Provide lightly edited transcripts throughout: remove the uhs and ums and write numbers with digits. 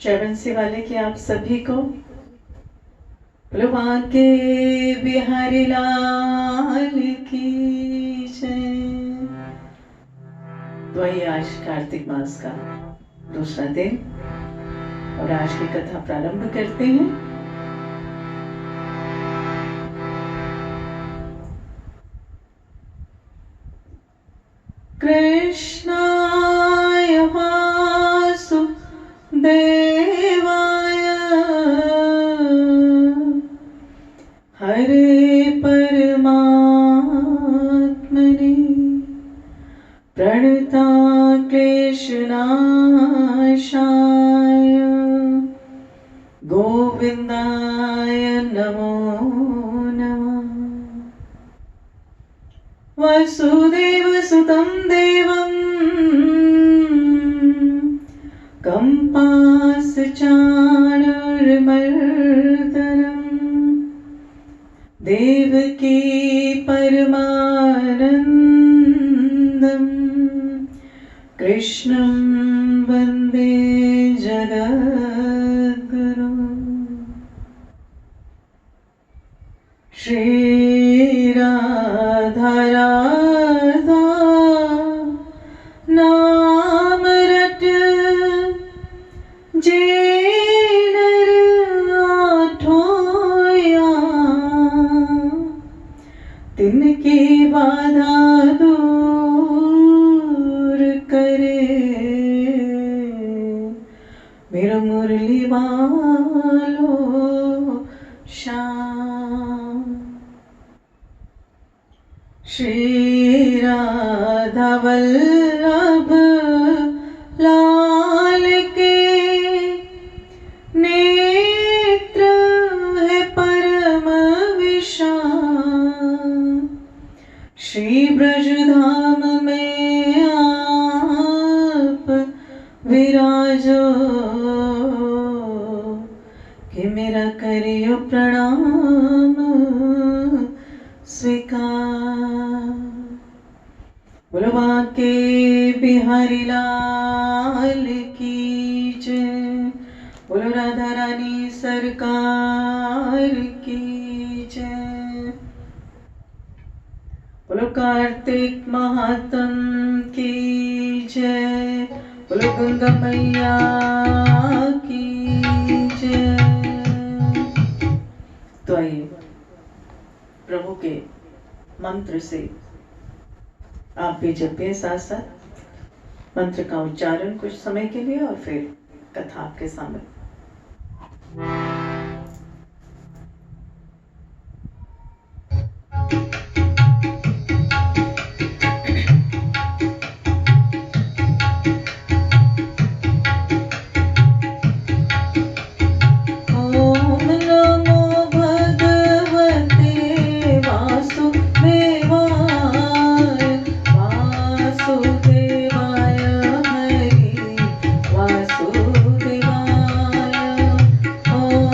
चरणसी वाले की आप सभी को वहाँ के बिहारी लाल की जय। तो आइए आज कार्तिक मास का दूसरा दिन और आज की कथा प्रारंभ करते हैं। कृष्णाय वासुदेवाय हरे परमात्मने प्रणता क्लेशनाशाय गोविंदाय नमो नमः। वसुदेवसुतं देवं कंपासचाणूरमर्दनं देवकी परमानन्दं कृष्णं वन्दे जगद्गुरुं। श्रीराधा राधा नाम रट जे नर आठोया तिनकी बाधा दूर करे मेरा मुरली वालो श्याम। श्री राधा वल्लभ लाल के नेत्र है परम विशाल। श्री ब्रजधाम में आप विराजो कि मेरा करियो प्रणाम स्वीकार। बोलो बांके बिहारी लाल की जय। बोलो राधा रानी सरकार की जय। बोलो कार्तिक महात्म की जय। बोलो गंगा मैया की जय। तो आइए प्रभु के मंत्र से आप भी जपिए साथ साथ मंत्र का उच्चारण कुछ समय के लिए और फिर कथा आपके सामने। Oh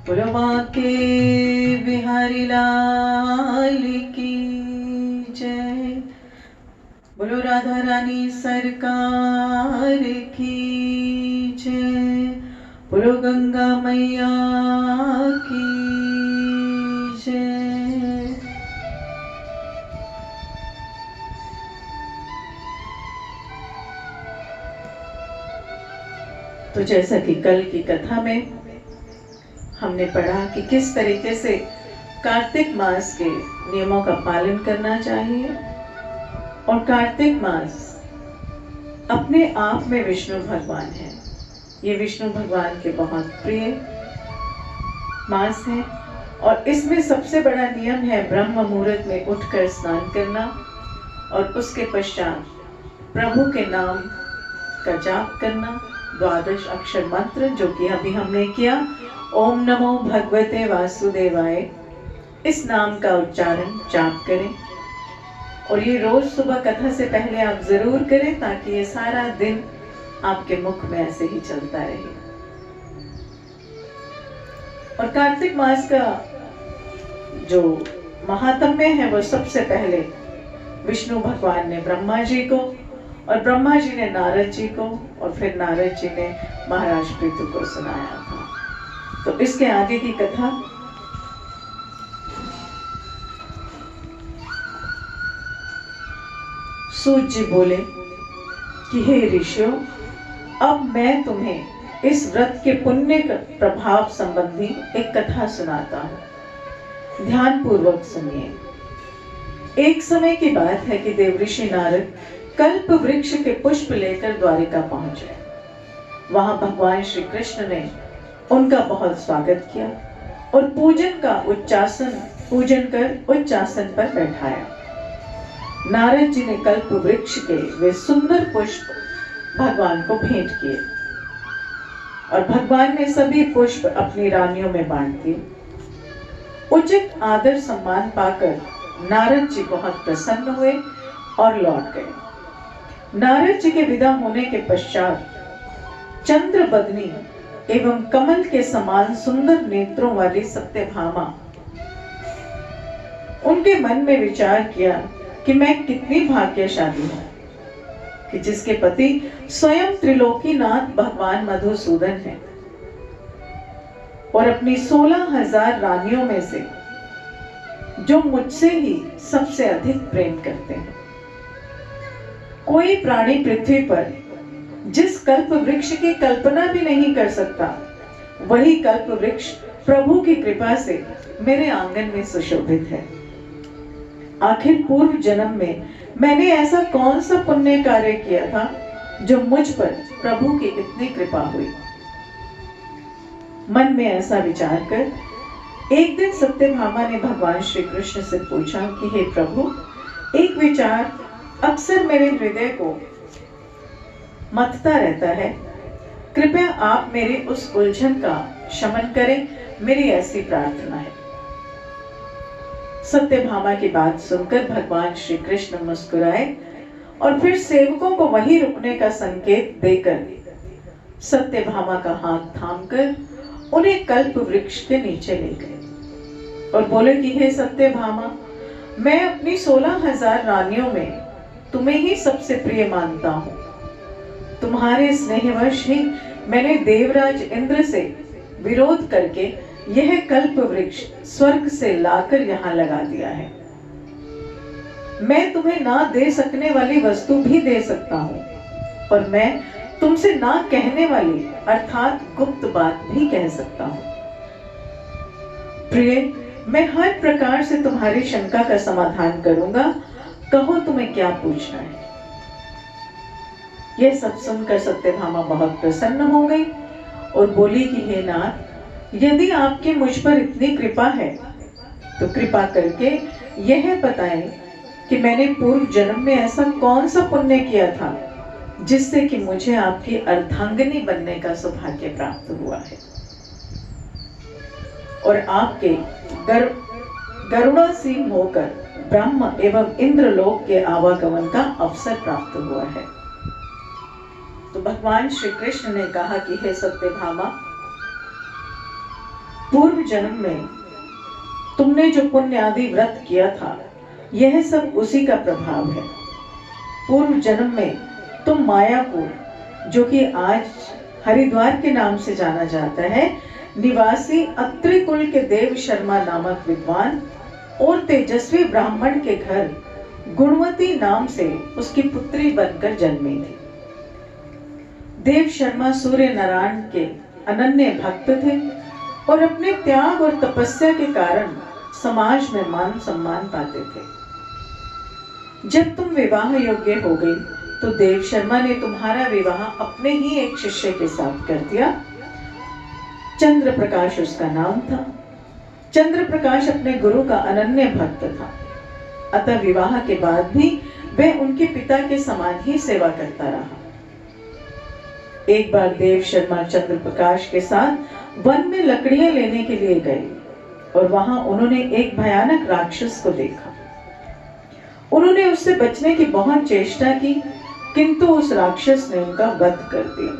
बोलो बांके बिहारी लाल की जय। बोलो राधा रानी सरकार की जय। बोलो गंगा मैया की जय। तो जैसा कि कल की कथा में हमने पढ़ा कि किस तरीके से कार्तिक मास के नियमों का पालन करना चाहिए, और कार्तिक मास अपने आप में विष्णु भगवान है। ये विष्णु भगवान के बहुत प्रिय मास है, और इसमें सबसे बड़ा नियम है ब्रह्म मुहूर्त में उठकर स्नान करना और उसके पश्चात प्रभु के नाम का जाप करना, 12 अक्षर मंत्र जो कि अभी हमने किया, ओम नमो भगवते वासुदेवाय, इस नाम का उच्चारण जाप करें। और ये रोज सुबह कथा से पहले आप जरूर करें, ताकि ये सारा दिन आपके मुख में ऐसे ही चलता रहे। और कार्तिक मास का जो महात्म्य है वो सबसे पहले विष्णु भगवान ने ब्रह्मा जी को, और ब्रह्मा जी ने नारद जी को, और फिर नारद जी ने महाराज पृथु को सुनाया था। तो इसके आगे की कथा सूत जी बोले कि हे ऋषियों, अब मैं तुम्हें इस व्रत के पुण्य प्रभाव संबंधी एक कथा सुनाता हूं। ध्यान पूर्वक सुनिए। एक समय की बात है कि देवऋषि नारद कल्प वृक्ष के पुष्प लेकर द्वारिका पहुंचे। वहां भगवान श्री कृष्ण ने उनका बहुत स्वागत किया और पूजन कर उच्चासन पर बैठाया। नारद जी ने कल्प वृक्ष के वे सुंदर पुष्प भगवान को भेंट किए और भगवान ने सभी पुष्प अपनी रानियों में बांट दिए। उचित आदर सम्मान पाकर नारद जी बहुत प्रसन्न हुए और लौट गए। नारद जी के विदा होने के पश्चात चंद्र बदनी एवं कमल के समान सुंदर नेत्रों वाली सत्यभामा उनके मन में विचार किया कि मैं कितनी भाग्यशाली हूं कि जिसके पति स्वयं त्रिलोकीनाथ भगवान मधुसूदन है और अपनी 16,000 रानियों में से जो मुझसे ही सबसे अधिक प्रेम करते हैं। कोई प्राणी पृथ्वी पर जिस कल्प वृक्ष की कल्पना भी नहीं कर सकता, वही कल्प वृक्ष प्रभु की कृपा से मेरे आंगन में सुशोभित है। आखिर पूर्व जन्म में मैंने ऐसा कौन सा पुण्य कार्य किया था जो मुझ पर प्रभु की इतनी कृपा हुई। मन में ऐसा विचार कर एक दिन सत्यभामा ने भगवान श्री कृष्ण से पूछा कि हे प्रभु, एक विचार अक्सर मेरे हृदय को मथता रहता है, कृपया आप मेरी उस उलझन का शमन करें, मेरी ऐसी प्रार्थना है। सत्यभामा की बात सुनकर भगवान श्री कृष्ण मुस्कुराए और फिर सेवकों को वहीं रुकने का संकेत देकर सत्यभामा का हाथ थामकर उन्हें कल्प वृक्ष के नीचे ले गए और बोले कि हे सत्यभामा, मैं अपनी 16,000 रानियों में तुम्हें ही सबसे प्रिय मानता हूँ। तुम्हारे स्नेहवश ही मैंने देवराज इंद्र से विरोध करके यह कल्प वृक्ष स्वर्ग से लाकर यहाँ लगा दिया है। मैं तुम्हें ना दे सकने वाली वस्तु भी दे सकता हूँ और मैं तुमसे ना कहने वाली अर्थात गुप्त बात भी कह सकता हूँ। प्रिय, मैं हर प्रकार से तुम्हारी शंका का समाधान करूंगा, कहो तुम्हें क्या पूछना है। यह सब सुनकर सत्यभामा बहुत प्रसन्न हो गई और बोली कि हे नाथ, यदि आपकी मुझ पर इतनी कृपा है तो कृपा करके यह बताएं कि मैंने पूर्व जन्म में ऐसा कौन सा पुण्य किया था जिससे कि मुझे आपकी अर्धांगिनी बनने का सौभाग्य प्राप्त हुआ है और आपके गरुड़ासीन होकर ब्रह्म एवं इंद्रलोक के आवागमन का अवसर प्राप्त हुआ है। तो भगवान श्री कृष्ण ने कहा कि हे सत्यभामा, पूर्व जन्म में तुमने जो पुण्य आदि व्रत किया था, यह सब उसी का प्रभाव है। पूर्व जन्म में तुम मायापुर, जो कि आज हरिद्वार के नाम से जाना जाता है, निवासी अत्रि कुल के देव शर्मा नामक विद्वान और तेजस्वी ब्राह्मण के घर गुणवती नाम से उसकी पुत्री बनकर जन्मी थी। देव शर्मा सूर्य नारायण के अनन्य भक्त थे और अपने त्याग और तपस्या के कारण समाज में मान सम्मान पाते थे। जब तुम विवाह योग्य हो गई तो देव शर्मा ने तुम्हारा विवाह अपने ही एक शिष्य के साथ कर दिया। चंद्र प्रकाश उसका नाम था। चंद्र प्रकाश अपने गुरु का अनन्य भक्त था, अतः विवाह के बाद भी वह उनके पिता के समान ही सेवा करता रहा। एक बार देव शर्मा चंद्र प्रकाश के साथ वन में लकड़ियां लेने के लिए गए और वहां उन्होंने एक भयानक राक्षस को देखा। उन्होंने उससे बचने की बहुत चेष्टा की, किंतु उस राक्षस ने उनका वध कर दिया।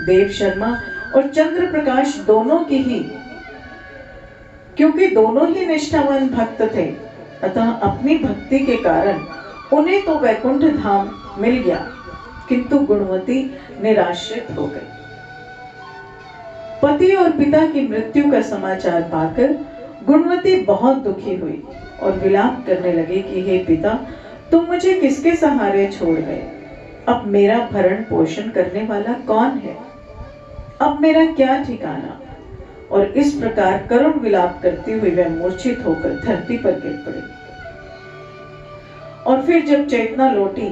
देव शर्मा और चंद्र प्रकाश दोनों की ही, क्योंकि दोनों ही निष्ठावान भक्त थे, अतः अपनी भक्ति के कारण उन्हें तो वैकुंठ धाम मिल गया, किंतु गुणवती निराश्रित हो गई। पति और पिता की मृत्यु का समाचार पाकर गुणवती बहुत दुखी हुई और विलाप करने लगी कि हे पिता, तुम मुझे किसके सहारे छोड़ गए? अब मेरा भरण पोषण करने वाला कौन है? अब मेरा क्या ठिकाना? और इस प्रकार करुण विलाप करती हुई वह मूर्छित होकर धरती पर गिर पड़ी। और फिर जब चेतना लौटी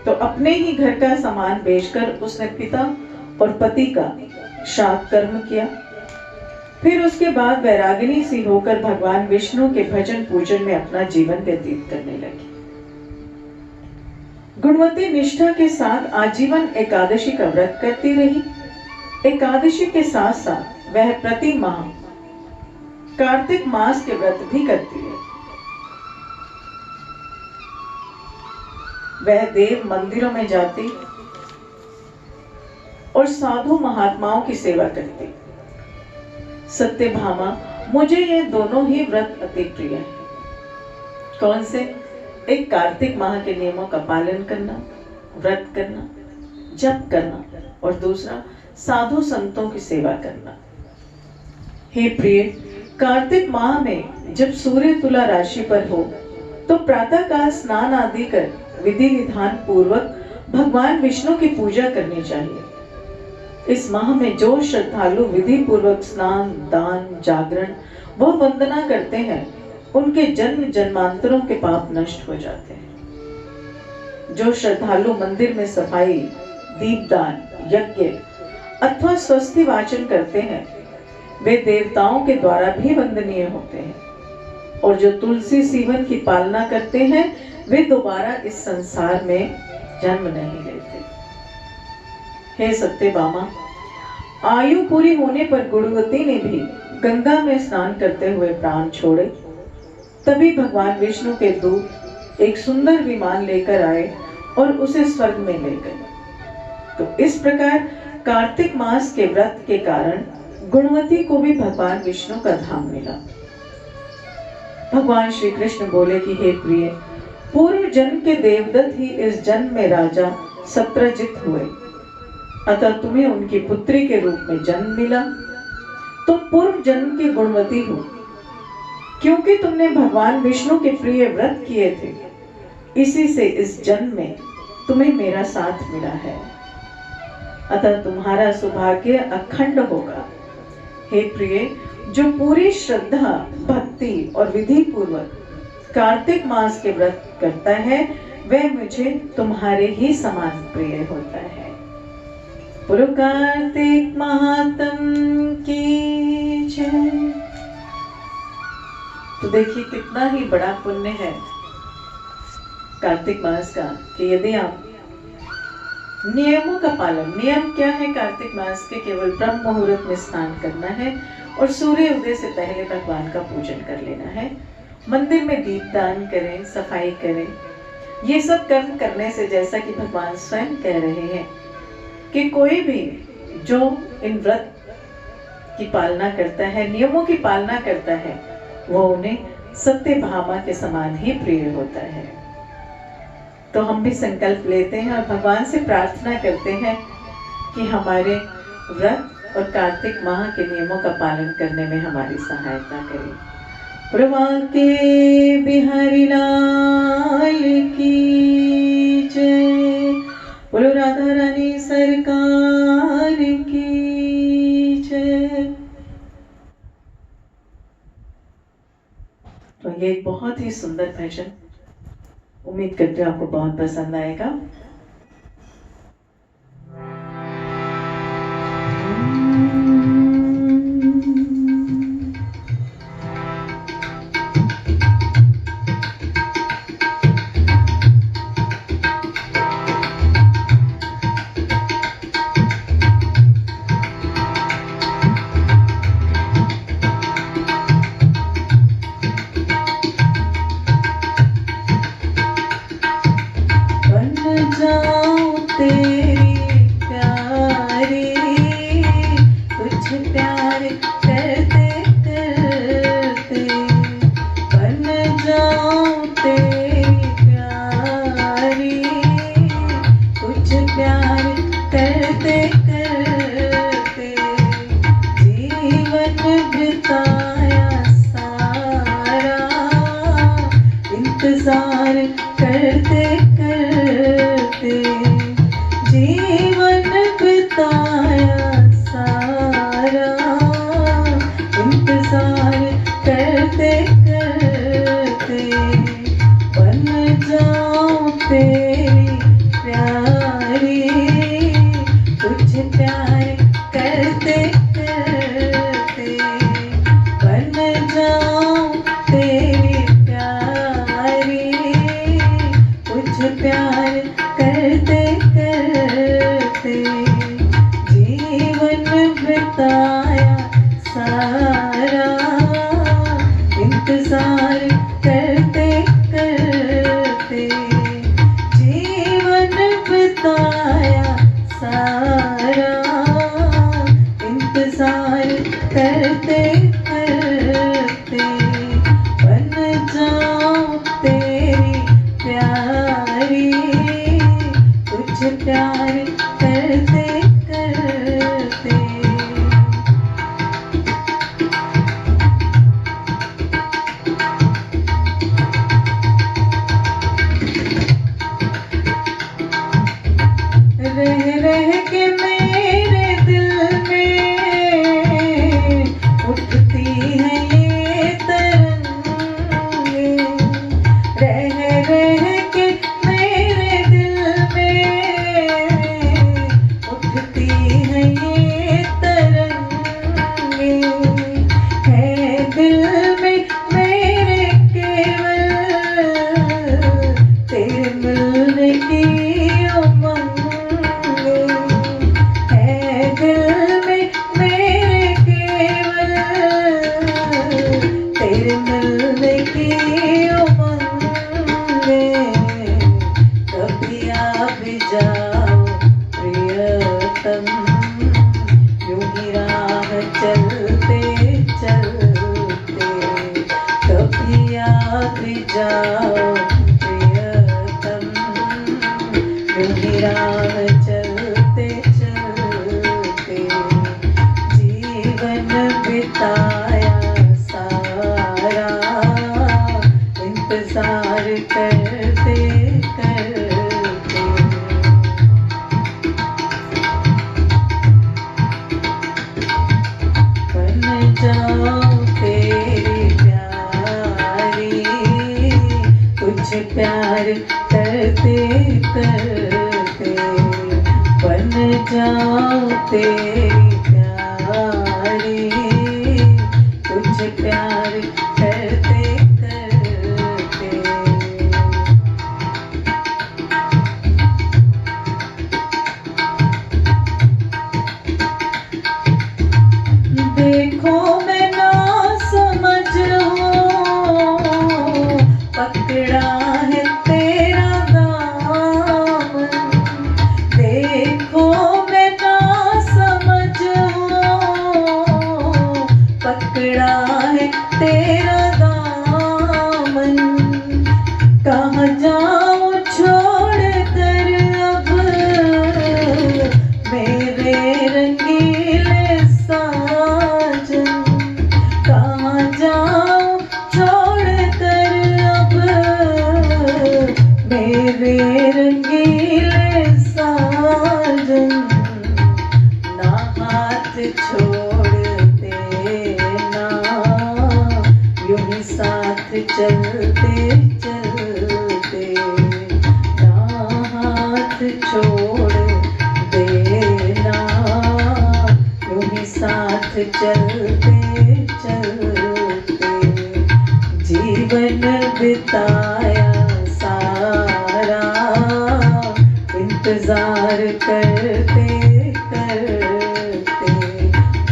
तो अपने ही घर का सामान बेचकर उसने पिता और पति का श्राद्ध कर्म किया। फिर उसके बाद वैरागिनी सी होकर भगवान विष्णु के भजन पूजन में अपना जीवन व्यतीत करने लगी। गुणवती निष्ठा के साथ आजीवन एकादशी का व्रत करती रही। एकादशी के साथ साथ वह प्रति माह कार्तिक मास के व्रत भी करती है। वह देव मंदिरों में जाती और साधु महात्माओं की सेवा करती। सत्यभामा, मुझे ये दोनों ही व्रत अति प्रिय है। कौन से? एक कार्तिक माह के नियमों का पालन करना, व्रत करना, जप करना, और दूसरा साधु संतों की सेवा करना। हे प्रिय, कार्तिक माह में जब सूर्य तुला राशि पर हो तो प्रातः काल स्नान आदि कर विधि विधान पूर्वक भगवान विष्णु की पूजा करनी चाहिए। इस माह में जो श्रद्धालु विधि पूर्वक स्नान, दान, जागरण व वंदना करते हैं, उनके जन्म जन्मांतरों के पाप नष्ट हो जाते हैं। जो श्रद्धालु मंदिर में सफाई, दीपदान, यज्ञ अथवा स्वस्ति वाचन करते हैं, वे देवताओं के द्वारा भी वंदनीय होते हैं। और जो तुलसी सीवन की पालना करते हैं, वे दोबारा इस संसार में जन्म नहीं लेते। हे सत्यभामा, आयु पूरी होने पर गुणवती ने भी गंगा में स्नान करते हुए प्राण छोड़े। तभी भगवान विष्णु के दूत एक सुंदर विमान लेकर आए और उसे स्वर्ग में ले गए। तो इस प्रकार कार्तिक मास के व्रत के कारण गुणवती को भी भगवान विष्णु का धाम मिला। भगवान श्री कृष्ण बोले कि हे प्रिय, पूर्व जन्म के देवदत्त ही इस जन्म में राजा सत्रजित हुए, अतः तुम्हें उनकी पुत्री के रूप में जन्म मिला। तुम पूर्व जन्म की गुणवती हो, क्योंकि तुमने भगवान विष्णु के प्रिय व्रत किए थे, इसी से इस जन्म में तुम्हें मेरा साथ मिला है। अतः तुम्हारा सौभाग्य अखंड होगा। हे प्रिय, जो पूरी श्रद्धा, भक्ति और विधि पूर्वक कार्तिक मास के व्रत करता है, वह मुझे तुम्हारे ही समान प्रिय होता है। बोलो कार्तिक महात्म की जय। तो देखिए कितना ही बड़ा पुण्य है कार्तिक मास का, कि यदि आप नियमों का पालन, नियम क्या है कार्तिक मास के? केवल ब्रह्म मुहूर्त में स्नान करना है और सूर्य उदय से पहले भगवान का पूजन कर लेना है। मंदिर में दीपदान करें, सफाई करें। ये सब कर्म करने से, जैसा कि भगवान स्वयं कह रहे हैं कि कोई भी जो इन व्रत की पालना करता है, नियमों की पालना करता है, वो उन्हें सत्यभामा के समान ही प्रिय होता है। तो हम भी संकल्प लेते हैं और भगवान से प्रार्थना करते हैं कि हमारे व्रत और कार्तिक माह के नियमों का पालन करने में हमारी सहायता करें। प्रभा के बिहारी लाल की जय। बोलो राधा रानी सरकार की जय। तो ये एक बहुत ही सुंदर भजन, उम्मीद करते हो आपको बहुत पसंद आएगा। बिताया सारा, इंतजार करते करते जीवन बिताया सारा, इंतजार करते करते बन जाऊं तेरी प्यारी, तुझे प्यार करते करते बन जाऊं तेरी प्यारी, तुझे प्यार करते करते जीवन बिताया सारा, इंतजार करते करते जीवन बिताया सारा, इंतजार करते करते बन जाऊं तेरी प्यारी, तुझे प्यार करते करते। रह रह के मेरे दिल में उठती है ये तरंगे, रह रह के मेरे दिल में उठती है ये तरंगे, है दिल में मेरे केवल तेरे मिलने की उमंग, तेरे मिलने की उमंगे, कभी आ भी जाओ प्रियतम, यूं ही राह चलते चलते, कभी आ भी जाओ प्रियतम, यूं ही राह चलते चलते जीवन बिताया सारा, इंतजार करते करते। बन जाऊं तेरी प्यारी, तुझे प्यार करते करते बन जाऊं तेरी प्यारी, तुझे प्यार करते करते। देखो मैं ना समझ हूँ, पकड़ा है तेरा दामन, देखो मैं ना समझ हूँ, पकड़ा है तेरा दामन, कहाँ जाऊँ छोड़ कर अब मेरे रंगीले साजन, कहाँ जाऊँ छोड़ कर अब मेरे रंगीले साजन, ना हाथ छोड़ देना, यूं ही साथ चलते चलते, ना हाथ छोड़ देना, यूं ही साथ चलते चलते जीवन बिताया सारा, इंतजार करते करते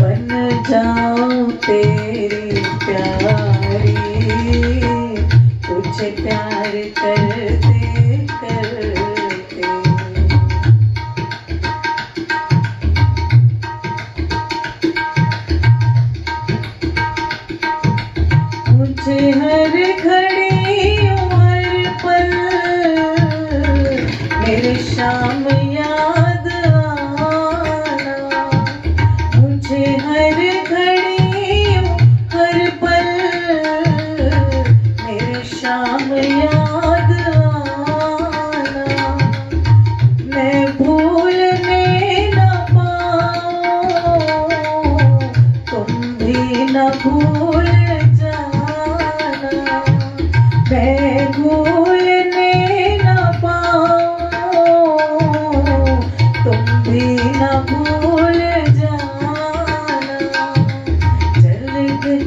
बन जाऊं तेरी प्यारी, तुझे प्यार करते करते। मुझे हर घड़ी हर पल मेरे शाम याद आना, मुझे हर घड़ी न भूल जाना, मैं भूलने न पाऊं, तुम भी न भूल जाना। चल गई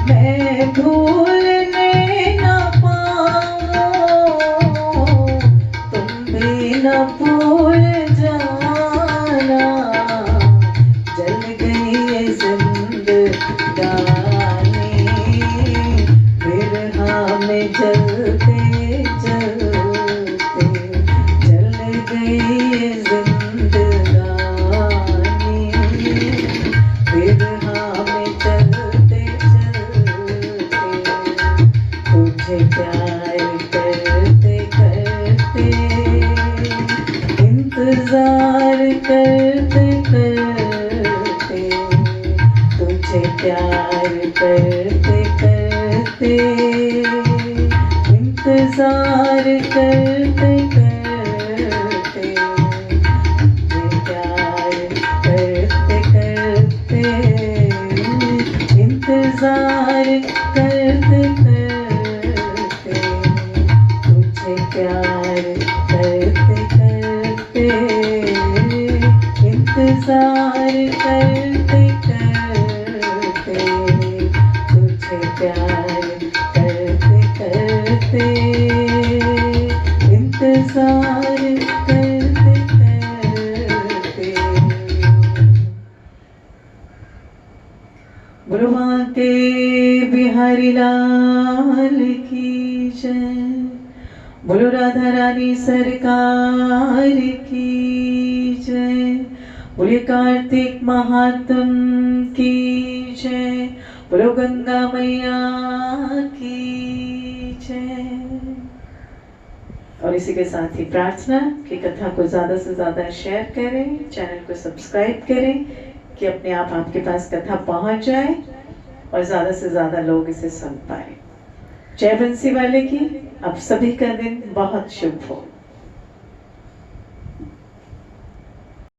मैं भूलने न पाऊं, तुम भी न भूल जाना। जल गई ये जिंदगानी, बिरहा में जलते जलते। जल गई ये जिंदगानी, बिरहा में जलते जलते। तुझे प्यार करते करते, इंतजार करते करते। तुझे प्यार करते करते, इंतजार करते करते। तुझे प्यार करते करते, इंतजार करते करते। तुझे प्यार करते करते, इंतजार करते करते। तुझे प्यार करते करते, इंतजार करते करते। बोलो बांके बिहारी लाल की जय। बोलो राधा रानी सरकार की जय। बोलिए कार्तिक महात्म की जय। बोलो गंगा मैया की जय। और इसी के साथ ही प्रार्थना कि कथा को ज्यादा से ज्यादा शेयर करें, चैनल को सब्सक्राइब करें कि अपने आप आपके पास कथा पहुंच जाए और ज्यादा से ज्यादा लोग इसे सुन पाए। जय बंसी वाले की। आप सभी का दिन बहुत शुभ हो।